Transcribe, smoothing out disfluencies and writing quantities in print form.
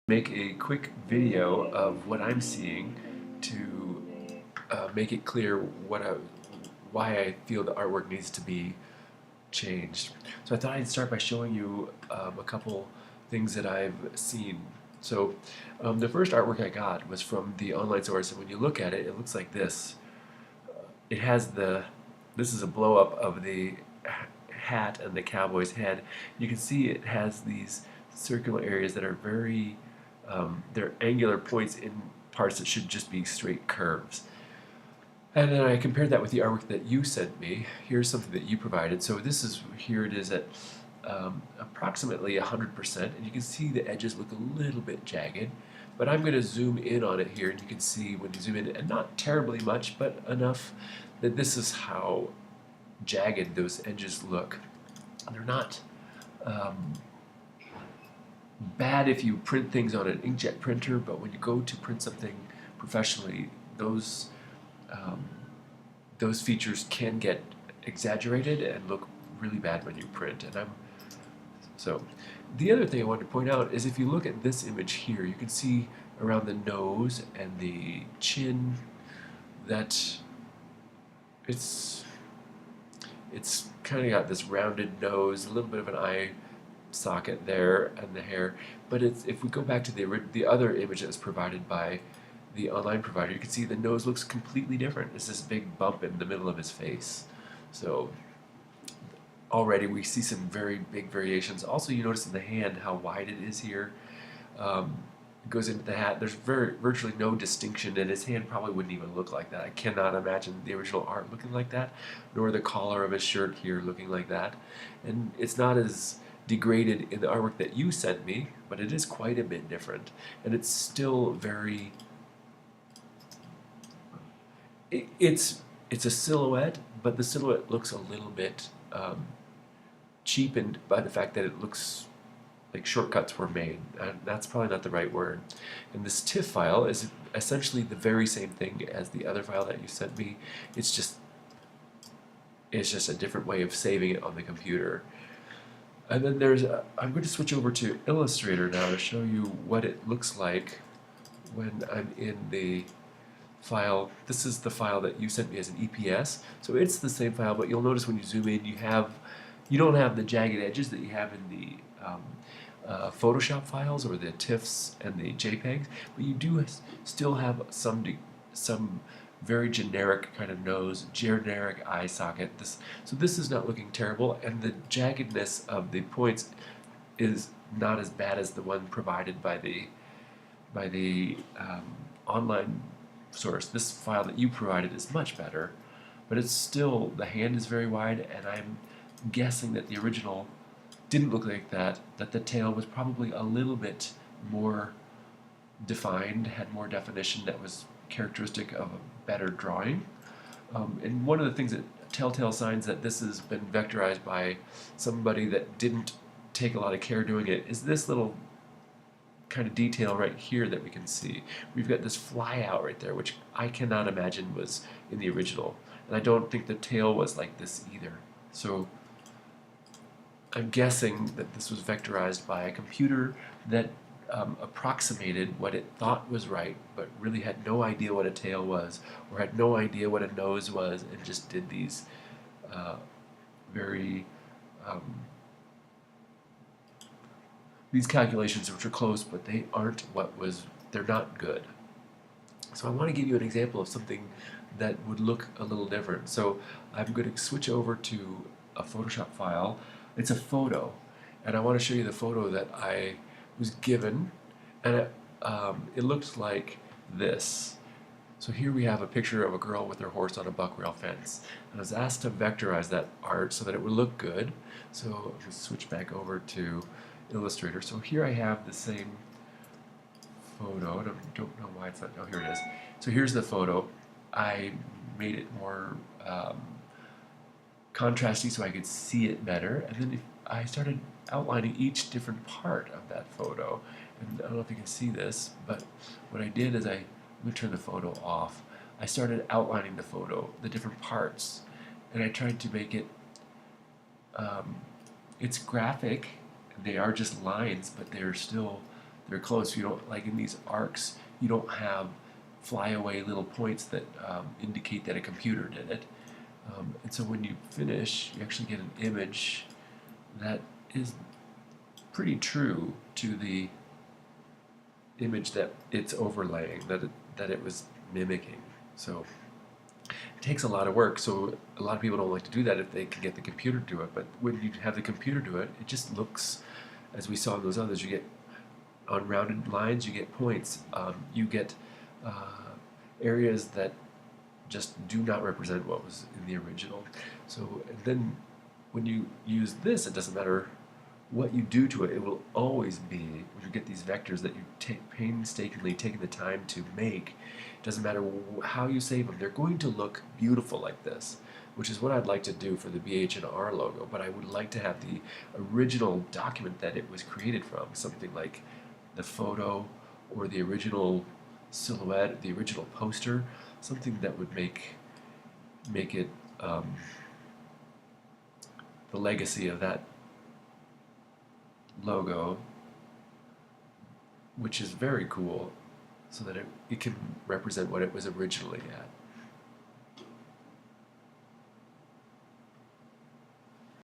Make a quick video of what I'm seeing to make it clear why I feel the artwork needs to be changed. So I thought I'd start by showing you a couple things that I've seen. So the first artwork I got was from the online source, and when you look at it, it looks like this. It has this is a blow up of the hat and the cowboy's head. You can see it has these circular areas that are they're angular points in parts that should just be straight curves. And then I compared that with the artwork that you sent me. Here's something that you provided. So here it is at approximately 100%, and you can see the edges look a little bit jagged. But I'm going to zoom in on it here, and you can see when you zoom in, and not terribly much, but enough that this is how jagged those edges look. They're not bad if you print things on an inkjet printer, but when you go to print something professionally, those features can get exaggerated and look really bad when you print. So the other thing I wanted to point out is if you look at this image here, you can see around the nose and the chin that it's kind of got this rounded nose, a little bit of an eye socket there, and the hair. But if we go back to the other image that was provided by the online provider, you can see the nose looks completely different. It's this big bump in the middle of his face. So already we see some very big variations. Also, you notice in the hand how wide it is here. It goes into the hat. There's virtually no distinction, and his hand probably wouldn't even look like that. I cannot imagine the original art looking like that, nor the collar of his shirt here looking like that. And it's not as degraded in the artwork that you sent me, but it is quite a bit different. And it's still very... It's a silhouette, but the silhouette looks a little bit cheapened by the fact that it looks like shortcuts were made. That's probably not the right word. And this TIFF file is essentially the very same thing as the other file that you sent me. It's just a different way of saving it on the computer. And then I'm going to switch over to Illustrator now to show you what it looks like when I'm in the file. This is the file that you sent me as an EPS. So it's the same file, but you'll notice when you zoom in, you don't have the jagged edges that you have in the Photoshop files or the TIFFs and the JPEGs, but you do still have some very generic kind of nose, generic eye socket. So this is not looking terrible, and the jaggedness of the points is not as bad as the one provided by the online source. This file that you provided is much better, but it's still, the hand is very wide, and I'm guessing that the original didn't look like that the tail was probably a little bit more defined, had more definition that was characteristic of a better drawing. And one of the things telltale signs that this has been vectorized by somebody that didn't take a lot of care doing it is this little kind of detail right here that we can see. We've got this fly out right there, which I cannot imagine was in the original. And I don't think the tail was like this either. So I'm guessing that this was vectorized by a computer that approximated what it thought was right, but really had no idea what a tail was, or had no idea what a nose was, and just did these very these calculations which are close, but they aren't they're not good. So I want to give you an example of something that would look a little different. So I'm going to switch over to a Photoshop file. It's a photo, and I want to show you the photo that I was given, and it looks like this. So here we have a picture of a girl with her horse on a buck rail fence. And I was asked to vectorize that art so that it would look good. So I'll just switch back over to Illustrator. So here I have the same photo. I don't know why it's not. Oh, here it is. So here's the photo. I made it more contrasty so I could see it better, and then I started outlining each different part of that photo. And I don't know if you can see this, but what I did is let me turn the photo off. I started outlining the photo, the different parts, and I tried to make it, it's graphic. They are just lines, but they're close. You don't, like in these arcs, you don't have flyaway little points that indicate that a computer did it. And so when you finish, you actually get an image that is pretty true to the image that it's overlaying, that it was mimicking. So it takes a lot of work. So a lot of people don't like to do that if they can get the computer to do it. But when you have the computer do it, it just looks, as we saw in those others, you get on rounded lines, you get points, you get areas that just do not represent what was in the original. So and then when you use this, it doesn't matter what you do to it, it will always be, when you get these vectors that you take painstakingly taking the time to make, it doesn't matter how you save them, they're going to look beautiful like this, which is what I'd like to do for the BHnR logo, but I would like to have the original document that it was created from, something like the photo or the original silhouette, the original poster, something that would make it the legacy of that logo, which is very cool, so that it can represent what it was originally at.